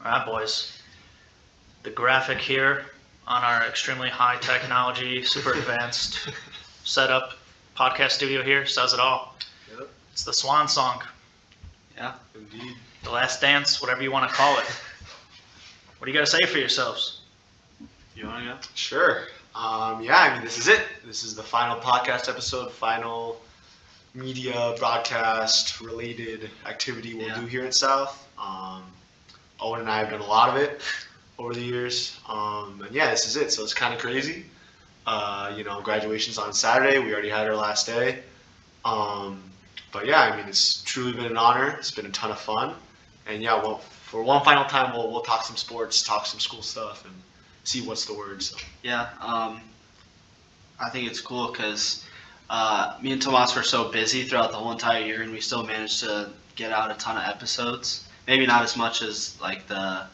All right, boys. The graphic here on our extremely high technology, super advanced setup podcast studio here says it all. Yep. It's the Swan song. Yeah, indeed. The last dance, whatever you want to call it. What do you got to say for yourselves? You want to go? Sure. This is it. This is the final podcast episode, final media broadcast related activity we'll do here at South. Owen and I have done a lot of it over the years. This is it. So it's kind of crazy. Graduation's on Saturday. We already had our last day. It's truly been an honor. It's been a ton of fun. And for one final time, we'll talk some sports, talk some school stuff, and see what's the word. So. Yeah, I think it's cool because me and Tomas were so busy throughout the whole entire year, and we still managed to get out a ton of episodes. Maybe not as much as like the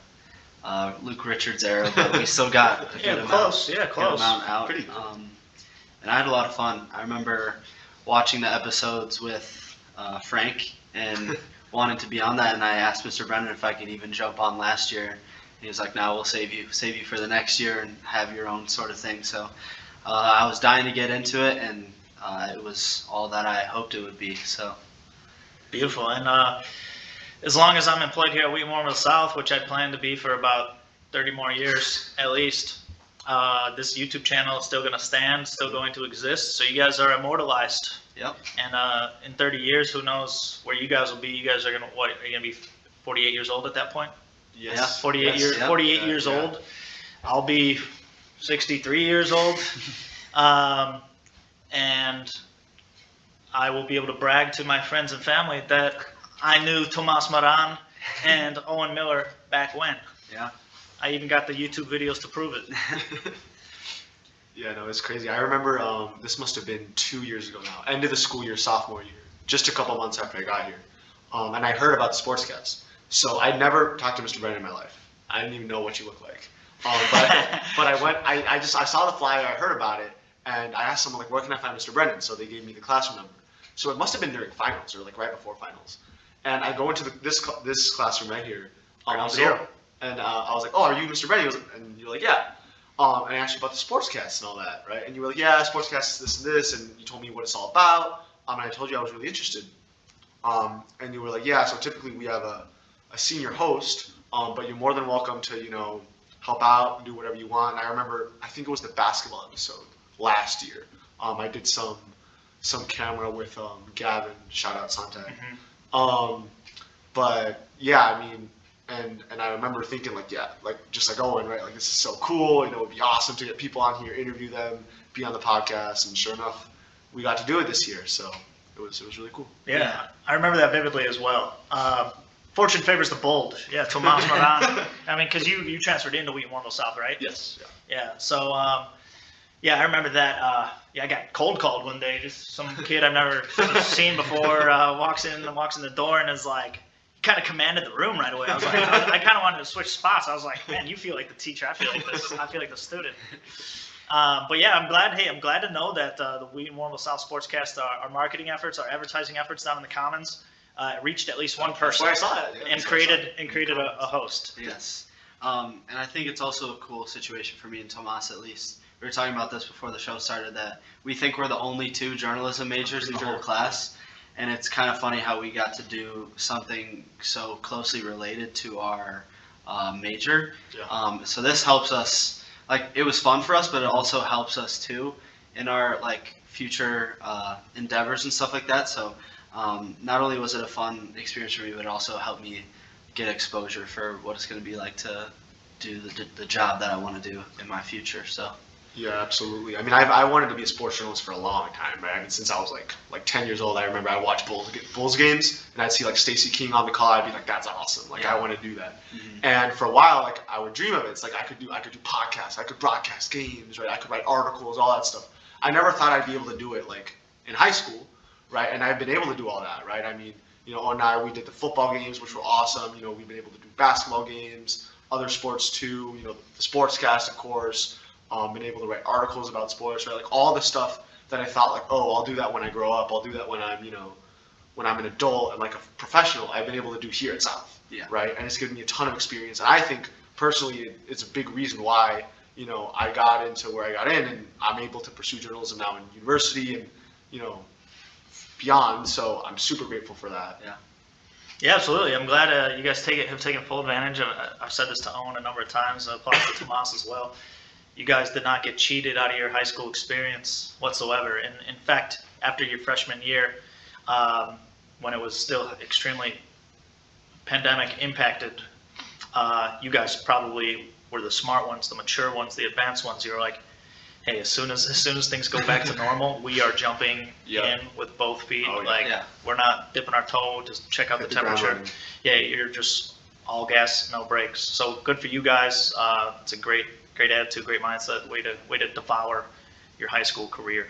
Luke Richards era, but we still got a good close amount out. Pretty. And I had a lot of fun. I remember watching the episodes with Frank and wanting to be on that, and I asked Mr. Brennan if I could even jump on last year. He was like, "No, we'll save you for the next year and have your own sort of thing." So I was dying to get into it, and it was all that I hoped it would be. So beautiful. And as long as I'm employed here at Wheaton Warrenville South, which I plan to be for about 30 more years at least, this YouTube channel is still going to stand, still going to exist. So you guys are immortalized. Yep. And in 30 years, who knows where you guys will be? You guys are going to be 48 years old at that point? Yes. Yeah. 48 years. Yep. 48 years old. I'll be 63 years old, and I will be able to brag to my friends and family that I knew Tomas Moran and Owen Miller back when. Yeah. I even got the YouTube videos to prove it. Yeah, no, it's crazy. I remember this must have been 2 years ago now, end of the school year, sophomore year, just a couple months after I got here. And I heard about the sportscast. So I'd never talked to Mr. Brennan in my life. I didn't even know what you looked like. But I went, I saw the flyer, I heard about it, and I asked someone, like, where can I find Mr. Brennan? So they gave me the classroom number. So it must have been during finals or like right before finals. And I go into this classroom right here. I was like, "Oh, are you Mr. Brennan?" And you're like, "Yeah." And I asked you about the sportscast and all that, right? And you were like, "Yeah, sportscast is this and this," and you told me what it's all about. And I told you I was really interested. And you were like, "Yeah, so typically we have a senior host, but you're more than welcome to, help out, do whatever you want." And I remember, I think it was the basketball episode last year. I did some camera with Gavin, shout out Sontag. Mm-hmm. And I remember thinking just like Owen, right? Like, this is so cool. It would be awesome to get people on here, interview them, be on the podcast. And sure enough, we got to do it this year. So it was really cool. Yeah, I remember that vividly as well. Fortune favors the bold. Yeah, Tomas Moran. I mean, because you transferred into Wheaton Warrenville South, right? Yes. Yeah. Yeah. So I remember that. I got cold called one day. Just some kid I've never seen before walks in the door and is like, kind of commanded the room right away. I kind of wanted to switch spots. I was like, "Man, you feel like the teacher. I feel like the student." I'm glad to know that the Wheaton Warrenville South Sportscast, our marketing efforts, our advertising efforts down in the Commons, reached at least one person. That's why I saw it. Yeah, and created a host. Yes. And I think it's also a cool situation for me and Tomas, at least. We were talking about this before the show started, that we think we're the only two journalism majors in the whole class. And it's kind of funny how we got to do something so closely related to our major. Yeah. So this helps us. Like, it was fun for us, but it also helps us too in our future endeavors and stuff like that. So not only was it a fun experience for me, but it also helped me get exposure for what it's going to be like to do the job that I want to do in my future. So. Yeah, absolutely. I mean, I wanted to be a sports journalist for a long time, right? I mean, since I was like 10 years old, I remember I watched Bulls games, and I'd see Stacey King on the call. I'd be like, "That's awesome! I want to do that." Mm-hmm. And for a while, I would dream of it. It's like I could do podcasts, I could broadcast games, right? I could write articles, all that stuff. I never thought I'd be able to do it in high school, right? And I've been able to do all that, right? I mean, Owen and I, we did the football games, which were awesome. We've been able to do basketball games, other sports too. The sportscast, of course. Been able to write articles about sports, right? All the stuff that I thought, oh, I'll do that when I grow up. I'll do that when I'm, when I'm an adult and like a professional, I've been able to do here at South. Yeah. Right. And it's given me a ton of experience. And I think personally, it's a big reason why, I got into where I got in, and I'm able to pursue journalism now in university and, beyond. So I'm super grateful for that. Yeah. Yeah, absolutely. I'm glad you guys have taken full advantage of. I've said this to Owen a number of times. Applies to Tomas as well. You guys did not get cheated out of your high school experience whatsoever. And in fact, after your freshman year, when it was still extremely pandemic impacted, you guys probably were the smart ones, the mature ones, the advanced ones. You were like, hey, as soon as things go back to normal, we are jumping in with both feet. We're not dipping our toe to check out the temperature. Yeah, you're just all gas, no brakes. So good for you guys. It's a great attitude, great mindset, way to devour your high school career.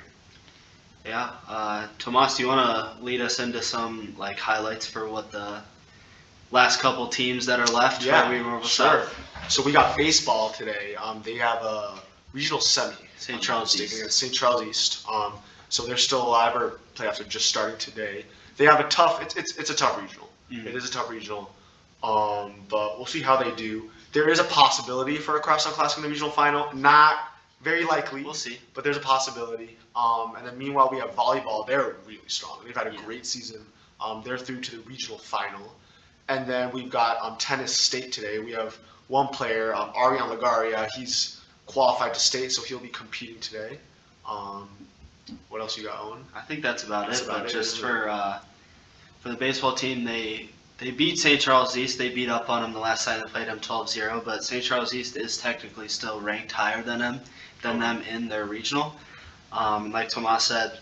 Yeah, Tomas, do you want to lead us into some like highlights for what the last couple teams that are left? Yeah, sure. South? So we got baseball today. They have a regional semi. St. Charles East. Against St. Charles East. So they're still alive. Or playoffs are just starting today. They have a tough. It's a tough regional. Mm-hmm. It is a tough regional. But we'll see how they do. There is a possibility for a Crosstown Classic in the regional final. Not very likely. We'll see. But there's a possibility. And then meanwhile we have volleyball. They're really strong. They've had a great season. They're through to the regional final. And then we've got tennis state today. We have one player, Ariane Lagaria. He's qualified to state, so he'll be competing today. What else you got, Owen? I think that's about it. But just for the baseball team, they beat St. Charles East. They beat up on them the last time they played them 12-0. But St. Charles East is technically still ranked higher than them in their regional. Like Tomas said,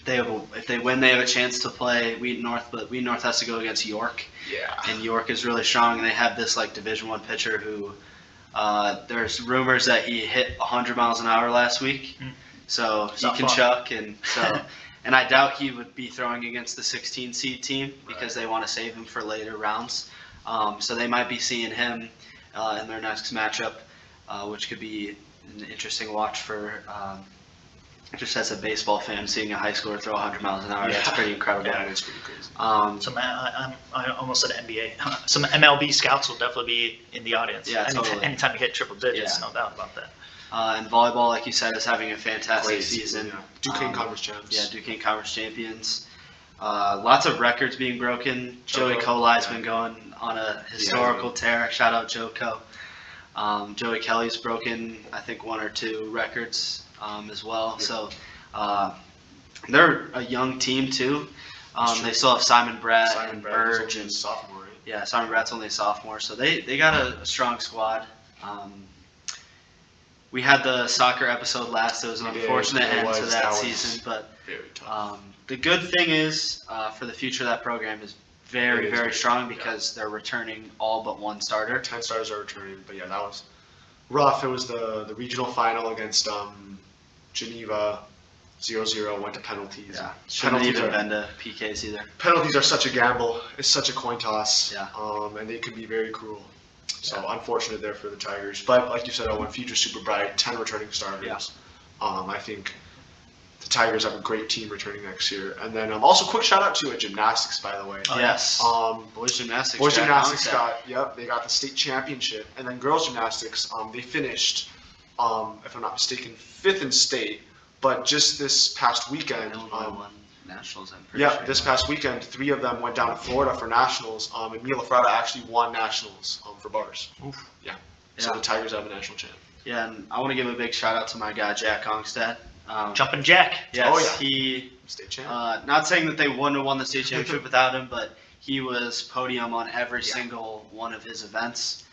if they win, they have a chance to play Wheaton North. But Wheaton North has to go against York. Yeah. And York is really strong, and they have this like Division I pitcher who. There's rumors that he hit 100 miles an hour last week, so he can chuck, and so, and I doubt he would be throwing against the 16 seed team because they want to save him for later rounds. So they might be seeing him in their next matchup, which could be an interesting watch for. Just as a baseball fan, seeing a high schooler throw 100 miles an hour, that's pretty incredible. Yeah, it's pretty crazy. I almost said NBA. Some MLB scouts will definitely be in the audience. Yeah, totally. Anytime you hit triple digits, no doubt about that. And volleyball, like you said, is having a fantastic season. Yeah. Duquesne Conference champs. Yeah, Duquesne Conference champions. Lots of records being broken. Joey Colai's been going on a historical tear. Shout out Joe Co. Joey Kelly's broken, I think, 1 or 2 records as well. Yeah. So they're a young team too. They still have Simon Bratt and Burge and sophomore. Right? Yeah, Simon Bratt's only a sophomore, so they got a strong squad. We had the soccer episode last. It was an unfortunate end to that season, but the good thing is for the future of that program is very strong because they're returning all but 1 starter. 10 starters are returning, but yeah, that was rough. It was the regional final against Geneva, 0-0, went to penalties. Yeah, shouldn't even been to PKs either. Penalties are such a gamble. It's such a coin toss. Yeah. And they can be very cruel. So unfortunate there for the Tigers. But like you said, Owen, future super bright, 10 returning starters. Yeah. I think the Tigers have a great team returning next year. And then also quick shout out to gymnastics, by the way. Yes. Boys gymnastics. Boys gymnastics they got the state championship. And then girls gymnastics, they finished, if I'm not mistaken, 5th in state. But just this past weekend, won nationals. I'm pretty sure. This past weekend, 3 of them went down to Florida for nationals. And Mila Frada actually won nationals for bars. Oof. Yeah. So the Tigers have a national champ. Yeah, and I want to give a big shout out to my guy Jack Ongstad. Jumping Jack. Yes, he state champ. Not saying that they wouldn't have won the state championship without him, but he was podium on every single one of his events.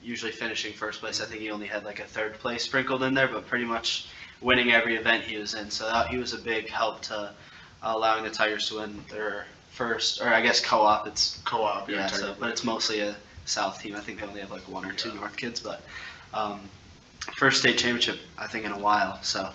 Usually finishing first place. I think he only had like a 3rd place sprinkled in there, but pretty much winning every event he was in. So he was a big help to allowing the Tigers to win their first, or I guess co-op. It's co-op. Yeah. But it's mostly a South team. I think they only have like 1 or 2 North kids, but. First state championship, I think, in a while. So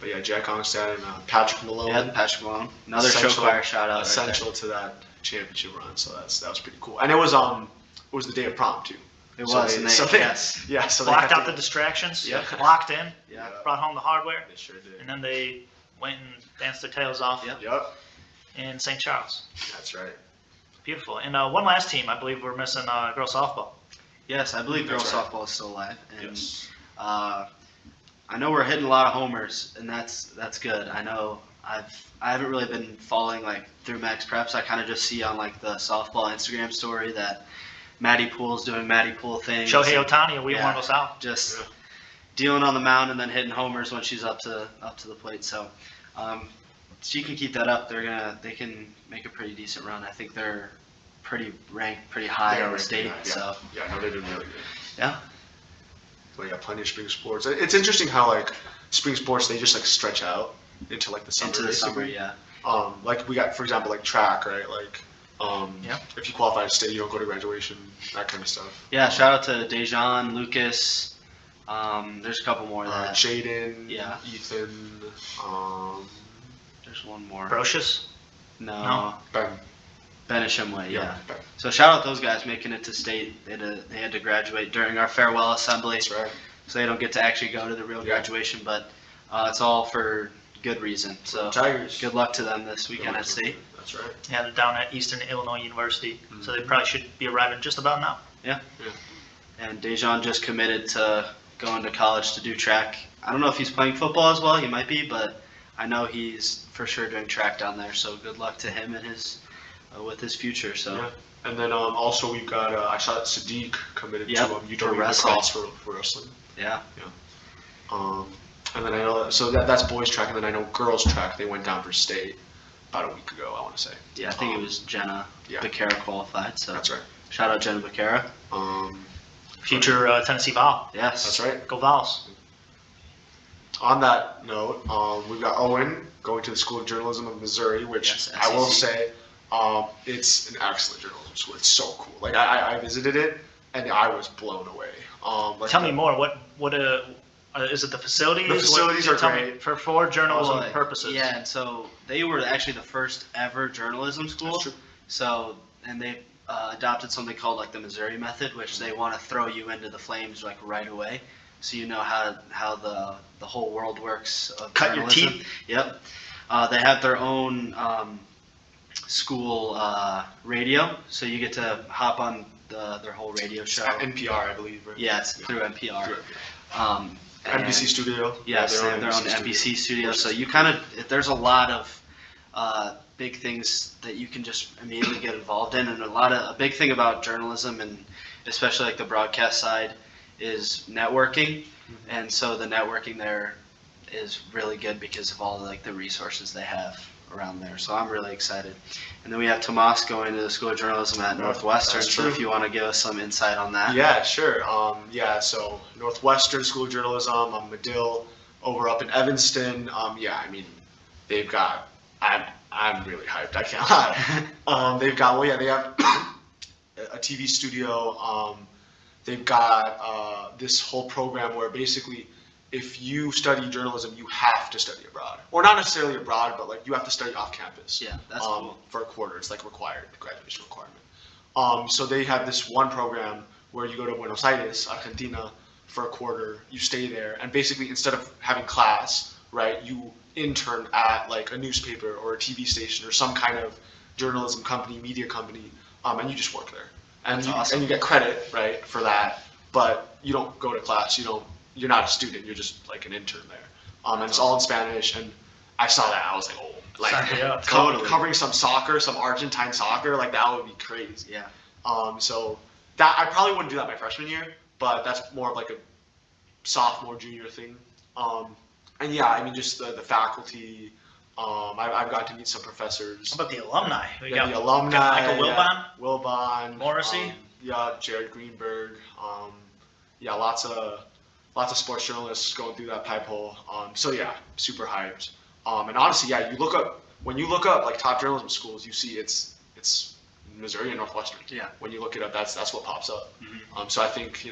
But Jack Ongstad and Patrick Malone. Yeah, Patrick Malone. Another show choir shout out. Essential to that championship run. So that was pretty cool. And it was the day of prom too. It was. So blocked out the distractions. Yeah. Locked in. Yeah. Brought home the hardware. They sure did. And then they went and danced their tails off. Yep. in St. Charles. That's right. Beautiful. And one last team, I believe we're missing girls softball. Yes, I believe girls That's right. softball is still alive, and Yes. I know we're hitting a lot of homers, and that's good. I know I haven't really been following like through Max Preps. I kind of just see on like the softball Instagram story that Maddie Pool's doing Maddie Pool things. Shohei and Ohtani, we yeah. warned us out. just Yeah. dealing on the mound and then hitting homers when she's up to the plate. So she can keep that up. They can make a pretty decent run. I think they're ranked pretty high They're in the ranked state. high, yeah. So Yeah, no, they're doing really good. yeah. Well, yeah, plenty of spring sports. It's interesting how like spring sports they just like stretch out into like the summer. Into the summer, basically. yeah. Like we got, for example, like track, right? Like, Yeah. if you qualify to state, you don't go to graduation, that kind of stuff. Yeah, shout out to Dejan, Lucas. There's a couple more that. Jaden, Yeah. Ethan, There's one more. Brocious? No. Ben. Benishimway, yeah. Ben. So shout out those guys making it to state. They had to graduate during our farewell assembly, That's right. so they don't get to actually go to the real Yeah. graduation. But it's all for good reason. So Tigers. good luck to them this weekend at state. That's right. Yeah, they're down at Eastern Illinois University, so Mm-hmm. they probably should be arriving just about now. And Dejan just committed to going to college to do track. I don't know if he's playing football as well. He might be, but I know he's for sure doing track down there. So good luck to him and his with his future. So Yeah. And then also we've got I saw that Sadiq committed Yep, to for UW wrestling. lacrosse for wrestling. yeah. And then I know so that's boys track, and then I know girls track. They went down for state about a week ago. I want to say. Yeah, I think it was Jenna yeah. Becerra qualified. So That's right. shout out Jenna Becerra. Future Tennessee Vol. Yes. That's right. Go Vols. On that note, we've got Owen going to the School of Journalism of Missouri, which Yes, I will SEC. say, it's an excellent journalism school. It's so cool. Like I visited it and I was blown away. Like Tell me more. What is it? The facilities? The facilities are Tell me, great. for journalism Like, purposes. Yeah, and so they were actually the first ever journalism school. That's true. So, and they adopted something called like the Missouri method, which they want to throw you into the flames like right away, so you know how the whole world works of Cut your journalism. teeth. Yep. They have their own school radio, so you get to hop on their whole radio show. At NPR, I believe. Right? Yeah, it's through NPR. Through And- NBC studio. Yes, they have their own NBC studio. So you kind of, there's a lot of big things that you can just immediately get involved in, and a big thing about journalism, and especially like the broadcast side, is networking. And so the networking there is really good because of all like the resources they have around there. So I'm really excited. And then we have Tomas going to the School of Journalism at Northwestern. That's So true. if you want to give us some insight on that. Yeah, sure. So Northwestern School of Journalism, Medill, over up in Evanston. I mean, they've got. I'm really hyped. I can't lie. They've got. They have a TV studio. They've got this whole program where basically, if you study journalism, you have to study abroad, or not necessarily abroad, but like you have to study off campus. Yeah, that's cool. For a quarter. It's like required graduation requirement. So they have this one program where you go to Buenos Aires, Argentina, for a quarter. You stay there, and basically instead of having class, right, you intern at like a newspaper or a TV station or some kind of journalism company, media company, and you just work there. And That's you awesome. and you get credit, right, for that, but you don't go to class. You're not a student. You're just like an intern there. And it's all in Spanish. And I saw that. I was like, oh, like Sign me up. Totally. covering some soccer, some Argentine soccer, like that would be crazy. Yeah. So that I probably wouldn't do that my freshman year, but that's more of like a sophomore, junior thing. And yeah, I mean, just the faculty. I've got to meet some professors. How about the alumni? We Yeah, got the alumni. Michael yeah. Wilbon. Morrissey? Yeah, Jared Greenberg. Yeah, lots of sports journalists going through that pipe hole. So yeah, super hyped. And honestly, yeah, when you look up like top journalism schools, you see it's Missouri and Northwestern. Yeah. When you look it up, that's what pops up. Mhm. So I think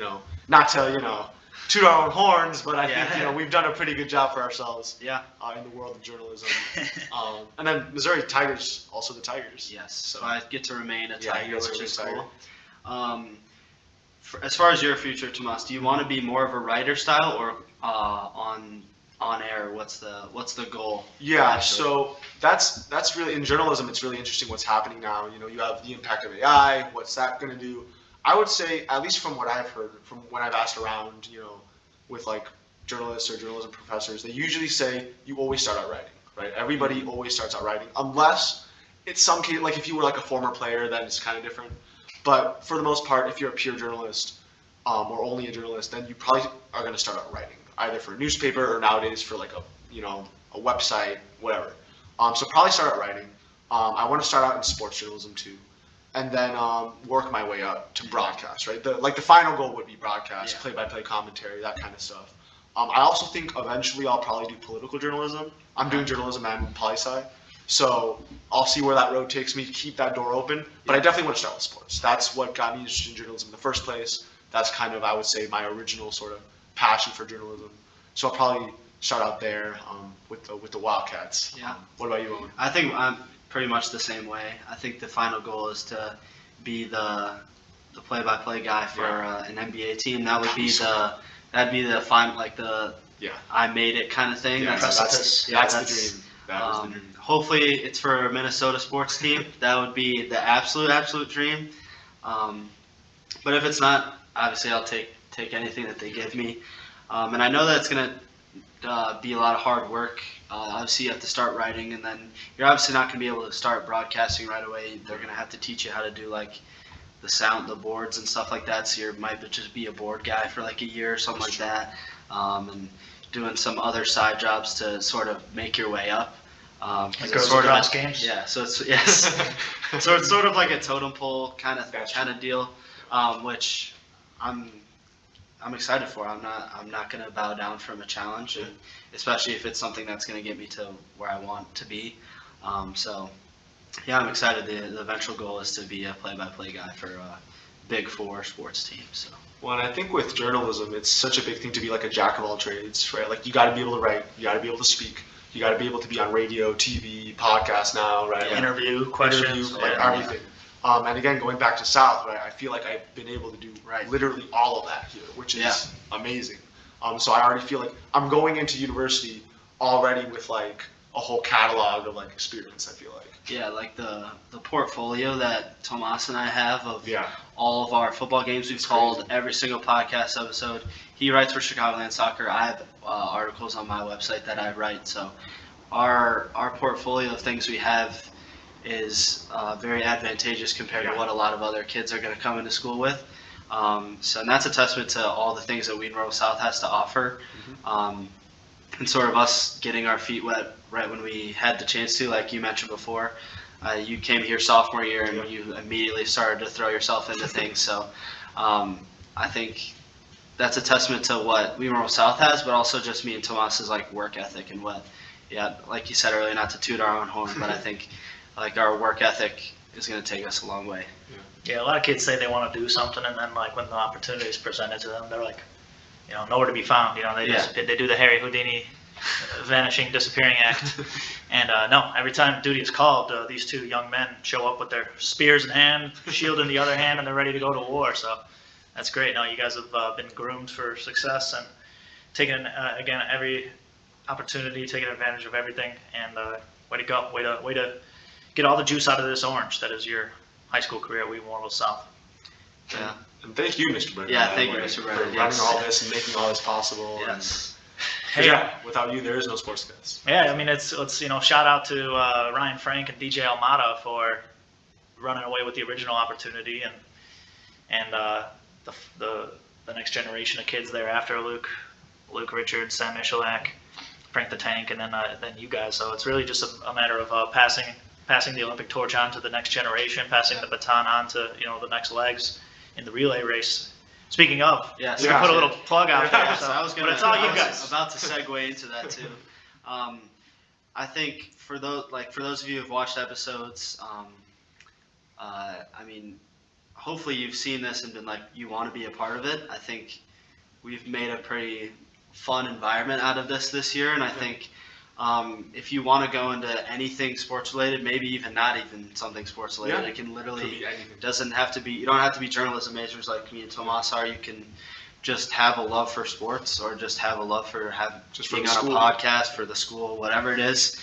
not to toot our own horns, but I Yeah. think we've done a pretty good job for ourselves. Yeah. In the world of journalism. And then Missouri Tigers, also the Tigers. Yes. So I get to remain a Yeah, Tiger, you get to which remain is a Tiger. cool. As far as your future, Tomas, do you want to be more of a writer style or on on air? What's the goal? Yeah, actually? so that's really, in journalism, it's really interesting what's happening now. You know, you have the impact of AI. What's that going to do? I would say, at least from what I've heard, from when I've asked around, you know, with like journalists or journalism professors, they usually say you always start out writing, right? Everybody always starts out writing, unless it's some case, like if you were like a former player, then it's kind of different. But for the most part, if you're a pure journalist or only a journalist, then you probably are going to start out writing, either for a newspaper or nowadays for like a website, whatever. So probably start out writing. I want to start out in sports journalism too, and then work my way up to broadcast. Right, the final goal would be broadcast, play-by-play commentary, that kind of stuff. I also think eventually I'll probably do political journalism. I'm doing journalism and poli-sci, so I'll see where that road takes me to keep that door open. But I definitely want to start with sports. That's what got me interested in journalism in the first place. That's kind of, I would say, my original sort of passion for journalism. So I'll probably start out there with the Wildcats. Yeah. What about you, Owen? I think I'm pretty much the same way. I think the final goal is to be the play-by-play guy for an NBA team. That would be that'd be the final, like the I made it kind of thing. Yeah, that's the dream. That is the dream. Hopefully it's for a Minnesota sports team. That would be the absolute dream. But if it's not, obviously I'll take anything that they give me. And I know that it's gonna be a lot of hard work. Obviously you have to start writing, and then you're obviously not gonna be able to start broadcasting right away. They're gonna have to teach you how to do like the sound, the boards and stuff like that. So you might just be a board guy for like a year or something like that, and doing some other side jobs to sort of make your way up. Like girls across games. Yeah, so it's so it's sort of like a totem pole kind of deal, which I'm excited for. I'm not gonna bow down from a challenge, and especially if it's something that's gonna get me to where I want to be. So yeah, I'm excited. The eventual goal is to be a play-by-play guy for a Big Four sports team. So. Well, and I think with journalism, it's such a big thing to be like a jack of all trades, right? Like you got to be able to write, you got to be able to speak, you got to be able to be on radio, TV, podcast now, right? Yeah. Interview, questions, like everything. And again, going back to South, right? I feel like I've been able to do literally all of that here, which is amazing. So I already feel like I'm going into university already with like a whole catalog of like experience. I feel like. Yeah, like the portfolio that Tomas and I have of all of our football games we've called, every single podcast episode. He writes for Chicagoland Soccer. I have articles on my website that I write. So our portfolio of things we have is very advantageous compared to what a lot of other kids are going to come into school with. And that's a testament to all the things that Wheaton South has to offer. And sort of us getting our feet wet right when we had the chance to, like you mentioned before. You came here sophomore year and you immediately started to throw yourself into things. So I think that's a testament to what Wheaton South has, but also just me and Tomas's like work ethic and what, like you said earlier, not to toot our own horn, but I think like our work ethic is going to take us a long way. Yeah, a lot of kids say they want to do something, and then like when the opportunity is presented to them, they're like, nowhere to be found. They do the Harry Houdini vanishing, disappearing act. And no, every time duty is called, these two young men show up with their spears in hand, shield in the other hand, and they're ready to go to war. So that's great. No, you guys have been groomed for success and taking again every opportunity, taking advantage of everything. And way to go, way to get all the juice out of this orange that is your high school career at Wheaton South. Yeah. And thank you, Mr. Brennan. Yeah, thank you, Mr. Brennan. For running all this and making all this possible. Yes. Hey, without you, there is no Sportscast. Yeah, I mean, let's shout out to Ryan Frank and DJ Almada for running away with the original opportunity, and the next generation of kids thereafter, Luke Richards, Sam Michalak, Frank the Tank, and then you guys. So it's really just a matter of passing the Olympic torch on to the next generation, passing the baton on to the next legs in the relay race. Speaking of, we put a little plug out there. So but it's all you guys. About to segue into that too. I think for those of you who've watched episodes, I mean, hopefully you've seen this and been like, you want to be a part of it. I think we've made a pretty fun environment out of this year, and I think if you want to go into anything sports related, maybe even not even something sports related, it can literally you don't have to be journalism majors like me and Tomas are. You can just have a love for sports or just have a love for being on a podcast for the school, whatever it is,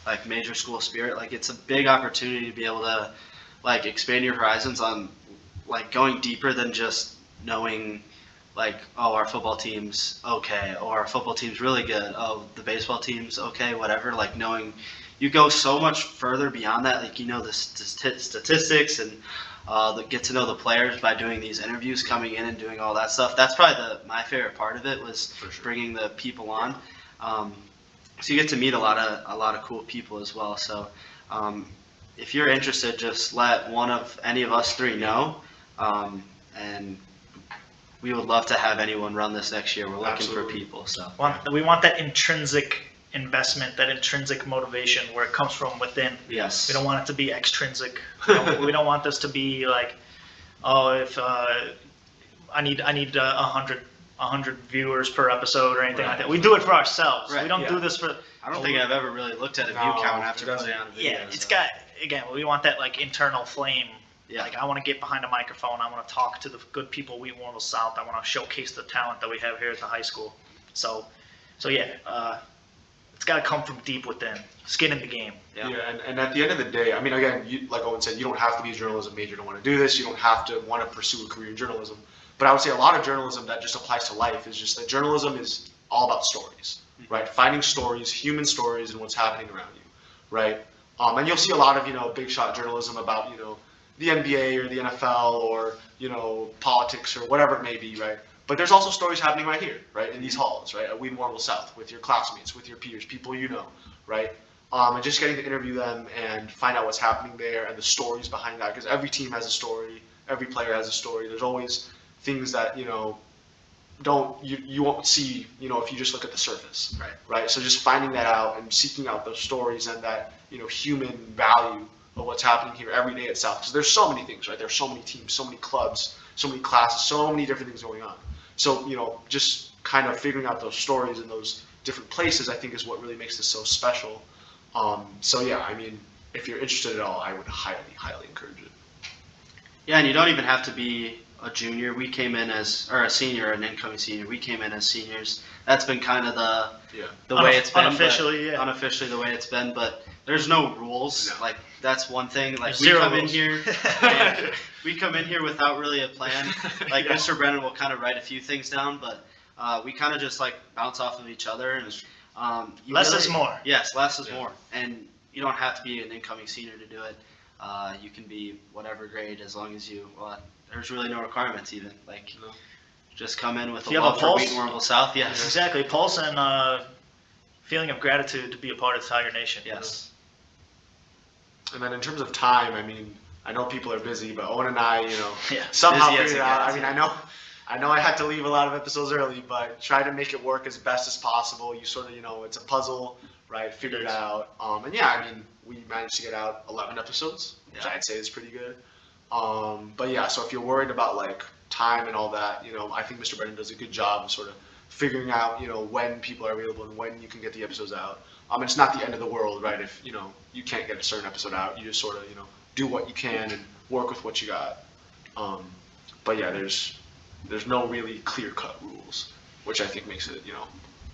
like major school spirit. Like it's a big opportunity to be able to like expand your horizons on like going deeper than just knowing like, oh, our football team's okay, or our football team's really good, oh, the baseball team's okay, whatever. Like knowing you go so much further beyond that, like you know the statistics and get to know the players by doing these interviews, coming in and doing all that stuff. That's probably my favorite part of it was bringing the people on. So you get to meet a lot of cool people as well. So if you're interested, just let any of us three know, and we would love to have anyone run this next year. We're looking for people. So we want that intrinsic investment, that intrinsic motivation where it comes from within. Yes. We don't want it to be extrinsic. We don't want this to be like, oh, if I need 100 viewers per episode or anything like that. We do it for ourselves. Right. We don't do this for. I don't think I've ever really looked at a view count after putting on a video. Yeah, it's got, again, we want that like internal flame. Yeah. Like I want to get behind a microphone. I want to talk to the good people of Wheaton South. I want to showcase the talent that we have here at the high school. So yeah, it's got to come from deep within, skin in the game. Yeah, and at the end of the day, I mean, again, like Owen said, you don't have to be a journalism major to want to do this. You don't have to want to pursue a career in journalism. But I would say a lot of journalism that just applies to life is just that journalism is all about stories, right? Finding stories, human stories, and what's happening around you, right? And you'll see a lot of, big shot journalism about, the NBA or the NFL or, politics or whatever it may be, right? But there's also stories happening right here, right, in these halls, right, at Wheaton South, with your classmates, with your peers, people you know, right? And just getting to interview them and find out what's happening there and the stories behind that, because every team has a story, every player has a story. There's always things that, you won't see, if you just look at the surface, right? So just finding that out and seeking out those stories and that, human value of what's happening here every day at South, because there's so many things, right? There's so many teams, so many clubs, so many classes, so many different things going on. So, just kind of figuring out those stories in those different places, I think, is what really makes this so special. So yeah, I mean, if you're interested at all, I would highly, highly encourage it. Yeah, and you don't even have to be a junior. We came in or a senior, an incoming senior. We came in as seniors. That's been kind of the way it's been. Unofficially, yeah. Unofficially, the way it's been, but there's no rules. No. Like that's one thing. Like Zero we come rules. in here, and we come in here without really a plan. Like Yeah. Mr. Brennan will kind of write a few things down, but we kind of just like bounce off of each other. And Less is more. Yes, less is Yeah. more, and you don't have to be an incoming senior to do it. You can be whatever grade as long as you. There's really no requirements even. Like, No. just come in with Do a you have love a for pulse? Wheaton South. Yes. Exactly, pulse and feeling of gratitude to be a part of Tiger Nation. Yes. And then in terms of time, I mean, I know people are busy, but Owen and I, Yeah. somehow Busy as figured it it out. gets. I mean, I know I had to leave a lot of episodes early, but try to make it work as best as possible. You sort of, it's a puzzle, right? Figure it out. And yeah, I mean, we managed to get out 11 episodes, which Yeah. I'd say is pretty good. But yeah, so if you're worried about like time and all that, I think Mr. Brennan does a good job of sort of figuring out, when people are available and when you can get the episodes out. It's not the end of the world, right? If, you can't get a certain episode out, you just sort of, do what you can and work with what you got. But yeah, there's no really clear-cut rules, which I think makes it,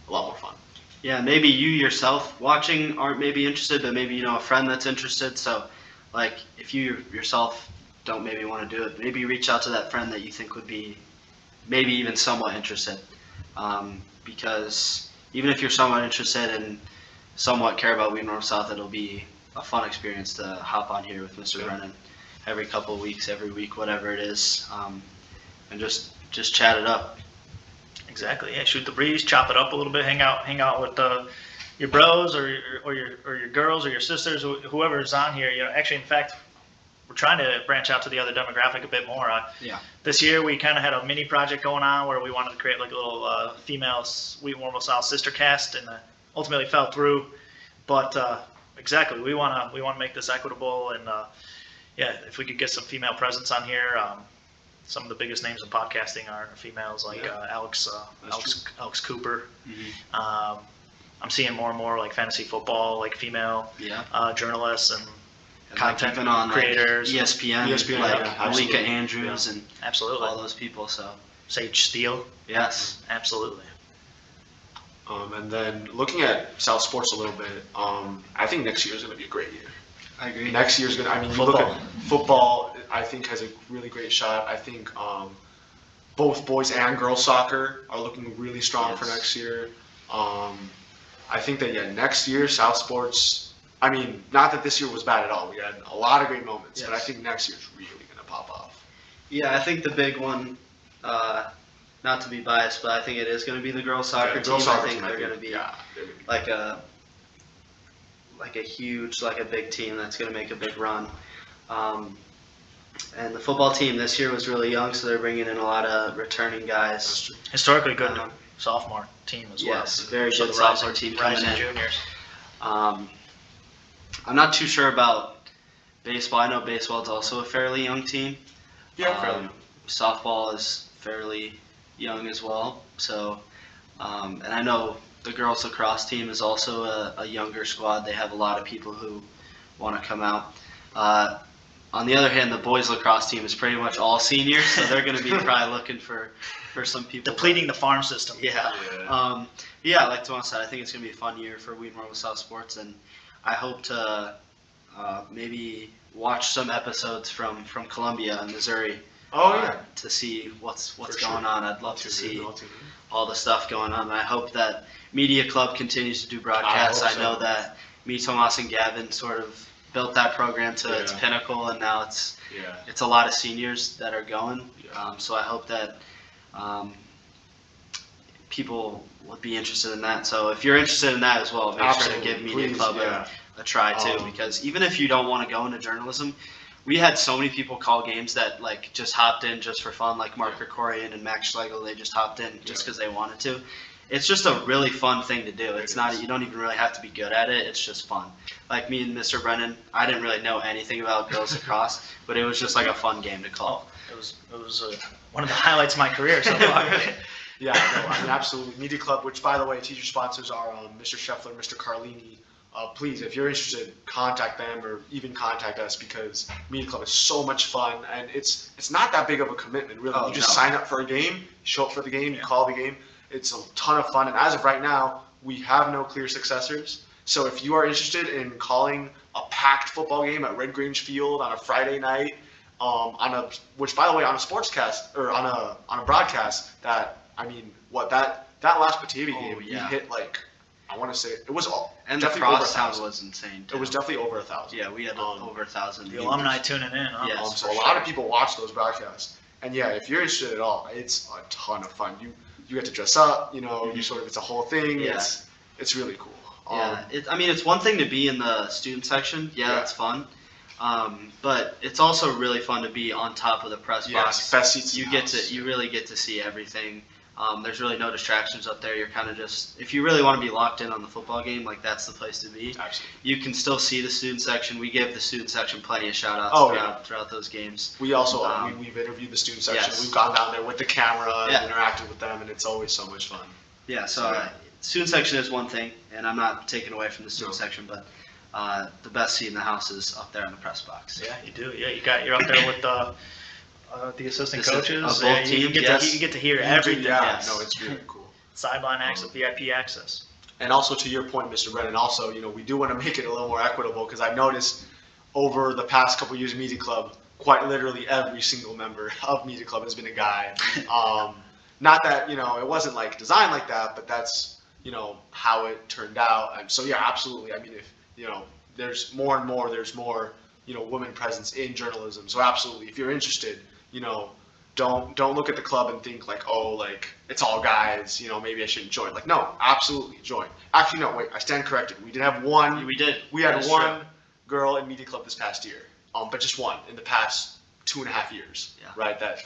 a lot more fun. Yeah, maybe you yourself watching aren't maybe interested, but maybe a friend that's interested. So, like, if you yourself don't maybe want to do it, maybe reach out to that friend that you think would be maybe even somewhat interested. Because even if you're somewhat interested and somewhat care about Wheaton South, it'll be a fun experience to hop on here with Mr. Yeah. Brennan every couple of weeks, every week, whatever it is, and just chat it up. Exactly. Yeah. Shoot the breeze, chop it up a little bit, hang out with your bros or your girls or your sisters, whoever's on here. Actually, in fact, we're trying to branch out to the other demographic a bit more. Yeah. This year we kind of had a mini project going on where we wanted to create like a little female Wheaton South sister cast, and ultimately fell through. But exactly, we want to make this equitable, and yeah, if we could get some female presence on here. Some of the biggest names in podcasting are females, like Yeah. Alex Cooper. Mm-hmm. I'm seeing more and more like fantasy football, like female Yeah. journalists and And content even on creators. like ESPN, ESPN, like yeah, Malika absolutely. Andrews and Absolutely. all those people. So Sage Steele, Yes. absolutely. And then looking at South Sports a little bit, I think next year is going to be a great year. I agree. Next year's going to, I mean, you look at football, I think has a really great shot. I think both boys and girls soccer are looking really strong for Yes. next year. I think that, next year, South Sports, I mean, not that this year was bad at all. We had a lot of great moments, but I Yes. think next year's really going to pop off. Yeah, I think the big one, not to be biased, but I think it is going to be the girls soccer team. I think they're going to be like a huge, like a big team that's going to make a big run. And the football team this year was really young, so they're bringing in a lot of returning guys. Historically good Um, sophomore team as well. Yes, very So good the sophomore rising- team coming rising in. juniors. I'm not too sure about baseball. I know baseball is also a fairly young team. Fairly. Softball is fairly young as well. So, and I know the girls lacrosse team is also a younger squad. They have a lot of people who want to come out. On the other hand, the boys lacrosse team is pretty much all seniors, so they're going to be probably looking for some people. Depleting the farm system. Yeah. Yeah, like Tomas said, I think it's going to be a fun year for Wheaton Royal South Sports, and I hope to maybe watch some episodes from Columbia and Missouri to see what's For going sure. on. I'd love to see all the stuff going on, and I hope that Media Club continues to do broadcasts. I I hope know so. that me, Tomas, and Gavin sort of built that program to its Yeah. pinnacle, and now it's a lot of seniors that are going. So I hope that people would be interested in that. So if you're interested in that as well, make sure to give Media Please, Club a try too, because even if you don't want to go into journalism, we had so many people call games that like just hopped in just for fun, like Mark Krikorian and Max Schlegel. They just hopped in just because they wanted to. It's just a really fun thing to do. It's not, you don't even really have to be good at it. It's just fun. Like me and Mr. Brennan, I didn't really know anything about girls lacrosse, but it was just like a fun game to call. It was one of the highlights of my career so far. Yeah, no, I mean, absolutely. Media Club, which, by the way, teacher sponsors are Mr. Scheffler, Mr. Carlini. Please, if you're interested, contact them or even contact us, because Media Club is so much fun, and it's not that big of a commitment, really. Oh, You just no. sign up for a game, show up for the game, you call the game. It's a ton of fun, and as of right now, we have no clear successors. So if you are interested in calling a packed football game at Red Grange Field on a Friday night, which, by the way, on a sportscast or on a broadcast, that last Batavia game, we hit like, I want to say it was all, And the definitely over crosstown 1,000. was insane too. It was definitely over 1,000. Yeah, we had over 1,000. The alumni tuning in. Huh? Yes. So a lot of people watch those broadcasts, and if you're interested at all, it's a ton of fun. You get to dress up, you sort of, it's a whole thing. Yeah. It's really cool. Yeah, I mean, it's one thing to be in the student section. Yeah, it's fun. But it's also really fun to be on top of the press box. Best seats. You really get to see everything. There's really no distractions up there. You're kind of just, if you really want to be locked in on the football game, like that's the place to be. Absolutely. You can still see the student section. We give the student section plenty of shout outs throughout those games. We also we've interviewed the student section. Yes. We've gone down there with the camera and interacted with them, and it's always so much fun. Yeah, so student section is one thing, and I'm not taking away from the student section, but the best seat in the house is up there in the press box. Yeah, you do. Yeah, you're up there with the assistant coaches. Both Yeah, teams, you get to hear everything. No, it's really cool. Sideline access, VIP access. And also to your point, Mr. Brennan, also, we do want to make it a little more equitable, because I've noticed over the past couple years of Media Club, quite literally every single member of Media Club has been a guy. Not that, it wasn't like designed like that, but that's, how it turned out. And so, absolutely. I mean, if, there's more and more, women presence in journalism. So absolutely, if you're interested, don't look at the club and think like, oh, like it's all guys, maybe I shouldn't join. Like, no, absolutely join. Actually, no, wait, I stand corrected. We did have one. We did. We had That's one true. girl in Media Club this past year, but just one in the past 2.5 years, right? That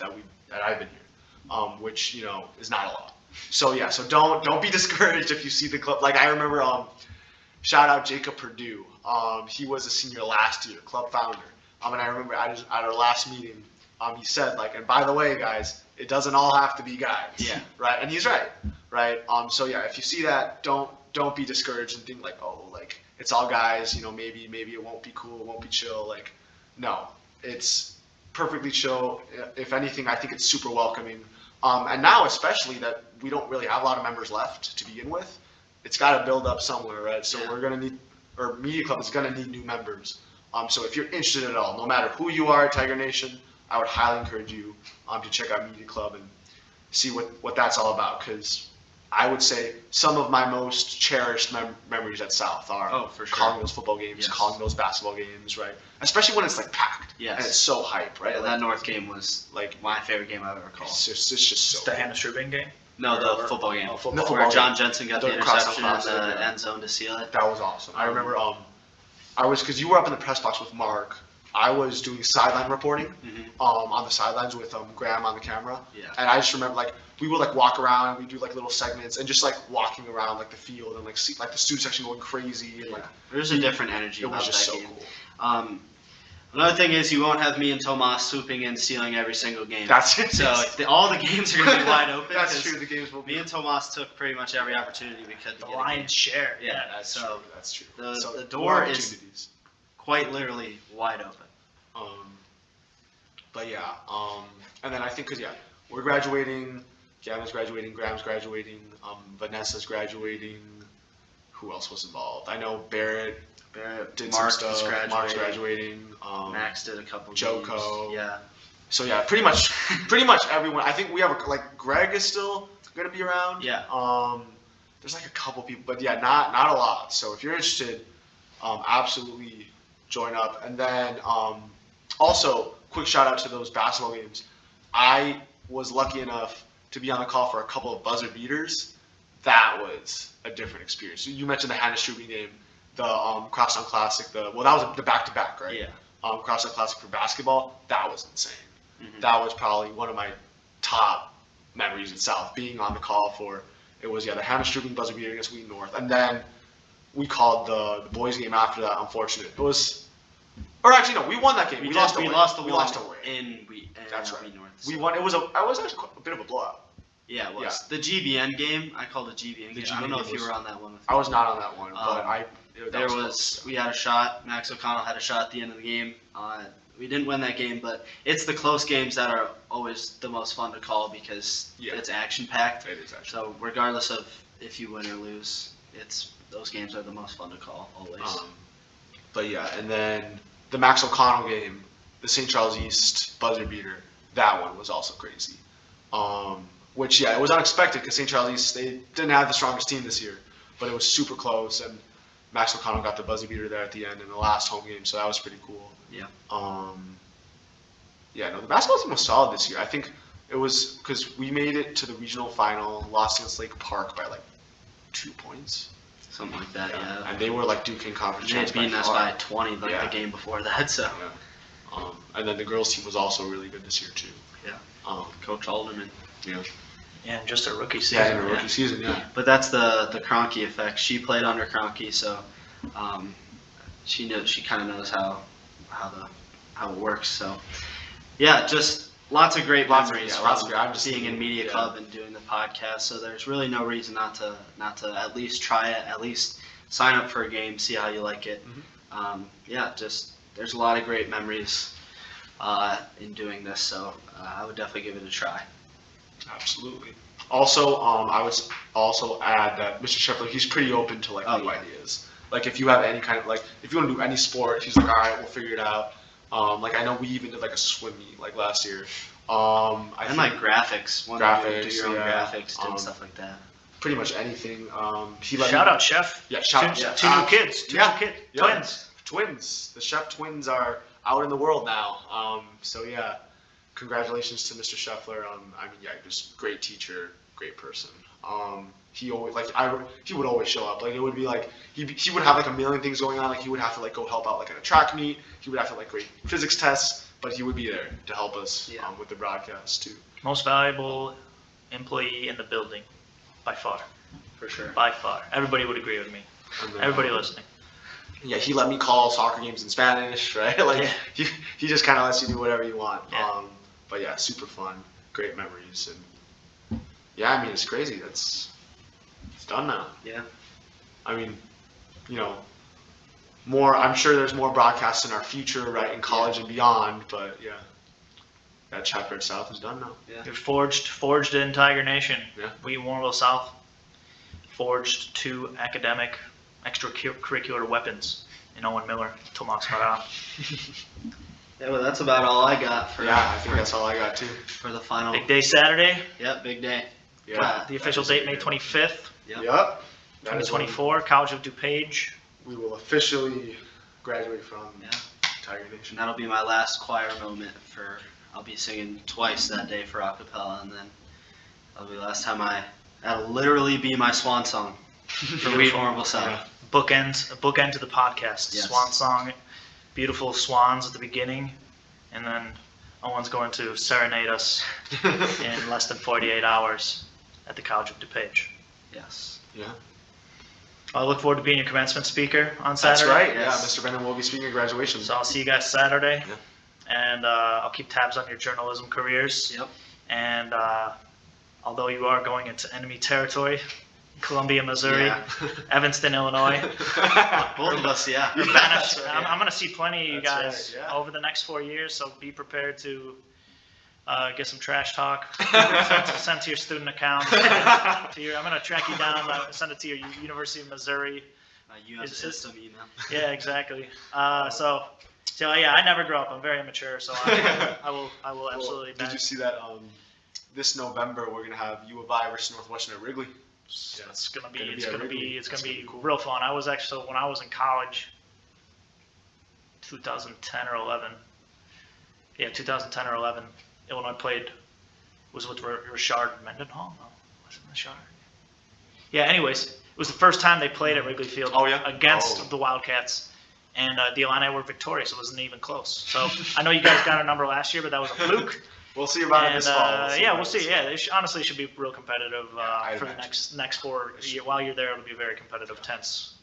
I've been here, which is not a lot. So so don't be discouraged if you see the club. Like I remember, shout out Jacob Perdue. He was a senior last year, club founder. And I remember at our last meeting, he said like, and by the way, guys, it doesn't all have to be guys. Yeah. Right. And he's right. Right. So if you see that, don't be discouraged and think like, oh, like it's all guys. Maybe it won't be cool. It won't be chill. Like, no, it's perfectly chill. If anything, I think it's super welcoming. And now, especially that we don't really have a lot of members left to begin with, it's got to build up somewhere, right? So we're going to need, or Media Club is going to need new members. So if you're interested at all, no matter who you are at Tiger Nation, I would highly encourage you to check out Media Club and see what that's all about. Because I would say some of my most cherished memories at South are calling those football games, calling those basketball games, right? Especially when it's like packed and it's so hype, right? Yeah, that North game was like my favorite game I've ever called. It's just so. The Hannah Strubing game. No, the football game. Oh, football where game. John Jensen got the interception in the yeah. end zone to seal it. That was awesome. I remember because you were up in the press box with Mark. I was doing sideline reporting on the sidelines with Graham on the camera. Yeah. And I just remember like we would like walk around and we do like little segments and just like walking around like the field and like see like the student section going crazy and like there's a different energy about was just that so game. Cool. Another thing is you won't have me and Tomas swooping in, stealing every single game. That's it. So all the games are going to be wide open. That's true. The games will be. Me and Tomas took pretty much every opportunity we could. The lion's share. Yeah, that's so true. That's true. The door is quite literally wide open. But yeah, and then I think because we're graduating. Gavin's graduating. Graham's graduating. Vanessa's graduating. Who else was involved? I know Barrett did Mark some stuff. Mark's graduating. Max did a couple. Joko. Games. Yeah. So yeah, pretty much everyone. I think we have like Greg is still gonna be around. Yeah. There's like a couple people, but yeah, not a lot. So if you're interested, absolutely join up. And then also quick shout out to those basketball games. I was lucky enough to be on the call for a couple of buzzer beaters. That was a different experience. So you mentioned the Hannah Strubing game, the Crosstown Classic. That was the back-to-back, right? Yeah. Crosstown Classic for basketball. That was insane. Mm-hmm. That was probably one of my top memories at South. Being on the call for the Hannah Strubing buzzer beater against Wheaton North, and then we called the boys game after that. Unfortunate. It was, or actually no, we won that game. We lost away. In Wheaton. That's right. Wheaton North. We won. I was actually a bit of a blowout. Yeah, it was. The GBN game, I called it GBN game. I don't know if you were on that one with me. I was not on that one, but we had a shot. Max O'Connell had a shot at the end of the game. We didn't win that game, but it's the close games that are always the most fun to call because it's action-packed. It is action. So regardless of if you win or lose, those games are the most fun to call, always. But yeah, and then the Max O'Connell game, the St. Charles East buzzer beater, that one was also crazy. Which, it was unexpected because St. Charles East, they didn't have the strongest team this year, but it was super close, and Max O'Connell got the buzzer beater there at the end in the last home game, so that was pretty cool. Yeah. The basketball team was solid this year. I think it was because we made it to the regional final, lost against Lake Park by like 2 points. Something like that, yeah. And they were like Duke Conference champs. They had beaten us by 20 the game before that, so. Yeah. And then the girls team was also really good this year too. Yeah. Coach Alderman. Yeah. Yeah, and just a rookie season. Rookie season, yeah. But that's the Kroenke effect. She played under Kroenke, so she kind of knows how it works. So yeah, just lots of great memories from being in Media Club and doing the podcast. So there's really no reason not to at least try it, at least sign up for a game, see how you like it. Mm-hmm. Just there's a lot of great memories in doing this. So I would definitely give it a try. Absolutely. Also, I would also add that Mr. Scheffler, he's pretty open to new ideas. Like if you have any kind of if you want to do any sport, he's like, all right, we'll figure it out. I know we even did a swim meet last year. And graphics. Do your own graphics, doing stuff like that. Pretty much anything. Shout out, Chef. Yeah, shout out. Two new kids. Two new kids. Twins. Twins. The Chef twins are out in the world now. So yeah. Congratulations to Mr. Scheffler. Just great teacher, great person. He always he would always show up. It would be he would have a million things going on. He would have to go help out at a track meet. He would have to grade physics tests, but he would be there to help us with the broadcast too. Most valuable employee in the building, by far. For sure. By far. Everybody would agree with me. Everybody listening. Yeah, he let me call soccer games in Spanish, right? He just kind of lets you do whatever you want. Yeah. But yeah, super fun, great memories, and it's crazy. It's done now. Yeah. More. I'm sure there's more broadcasts in our future, right, in college and beyond. But yeah. That chapter at South is done now. You're forged in Tiger Nation. Yeah. We Warrenville South forged 2 academic extracurricular weapons in Owen Miller, Tomas Moran. Yeah, well, that's about all I got for. Yeah, I think that's all I got too. For the final. Big day Saturday. Yep, big day. Yeah. The official date May 25th, Yep. Yep. That is when 2024. College of DuPage. we will officially graduate from Yeah. Tiger And Nation. that'll be my last choir moment for. I'll be singing twice that day for a cappella, and then that'll be the last time that'll literally be my swan song for We Warrenville South. Yeah. Bookend to the podcast. Yes. Swan song, beautiful swans at the beginning, and then Owen's going to serenade us in less than 48 hours at the College of DuPage. Yes. Yeah. I look forward to being your commencement speaker on That's Saturday. right. Yes. Yeah, Mr. Brennan will be speaking at graduation. So I'll see you guys Saturday, Yeah. and I'll keep tabs on your journalism careers. Yep. And although you are going into enemy territory, Columbia, Missouri, Yeah. Evanston, Illinois, Both of us, yeah. Urbana, That's right. I'm going to see plenty of you That's guys right, yeah. over the next 4 years, so be prepared to get some trash talk sent to your student account. I'm going to track you down, send it to your University of Missouri. You have It's- system email. Yeah, exactly. So yeah, I never grew up. I'm very immature, so I will absolutely. Did you see that? This November we're gonna have U of I versus Northwestern at Wrigley. It's gonna be at Wrigley. it's gonna be cool. real fun. I was actually when I was in college, 2010 or 11. Yeah, 2010 or 11. Illinois played was with Richard Mendenhall. No, was it Richard? Yeah. Anyways, it was the first time they played at Wrigley Field. Oh, yeah? Against Oh. the Wildcats, and the Illini were victorious. It wasn't even close. So I know you guys got a number last year, but that was a fluke. We'll see about it And this fall. yeah, we'll see. Yeah, it honestly should be real competitive I for the imagine. next 4 years. While you're there, it'll be a very competitive, tense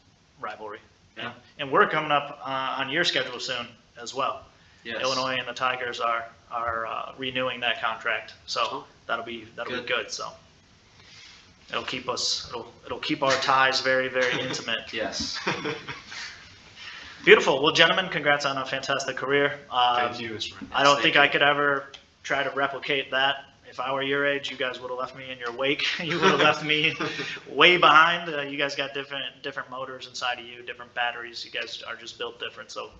rivalry. Yeah. And we're coming up on your schedule soon as well. Yes. Illinois and the Tigers are renewing that contract, so Oh. that'll be Good. good. So it'll keep our ties very, very intimate. Yes. Beautiful. Well, gentlemen, congrats on a fantastic career. Thank you, Mr. Brennan. I don't Thank think you. I could ever try to replicate that. If I were your age, you guys would have left me in your wake. You would have left me way behind. You guys got different motors inside of you, different batteries. You guys are just built different. So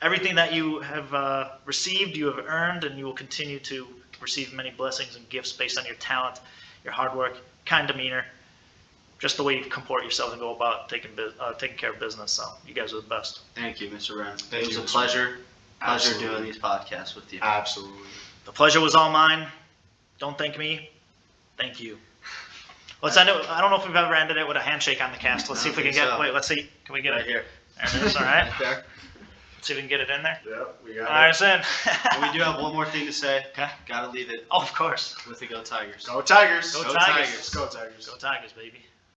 everything that you have received, you have earned, and you will continue to receive many blessings and gifts based on your talent, your hard work, kind demeanor, just the way you comport yourself and go about taking care of business. So you guys are the best. Thank you, Mr. Brennan. Thank It was you, a Mr. pleasure Absolutely. doing these podcasts with you. Absolutely. The pleasure was all mine. Don't thank me. Thank you. Let's end it. I don't know if we've ever ended it with a handshake on the cast. Let's I see if we can don't think get. so. Wait, let's see. Can we get Right it? here. There it is. All right. There. Let's see if we can get it in there. Yep, we All got right, it. it's in. And we do have one more thing to say. Okay. Gotta leave it Oh, of course. with the Go Tigers. Go Tigers. Go Go Tigers. Tigers. Go Tigers. Go Tigers, baby.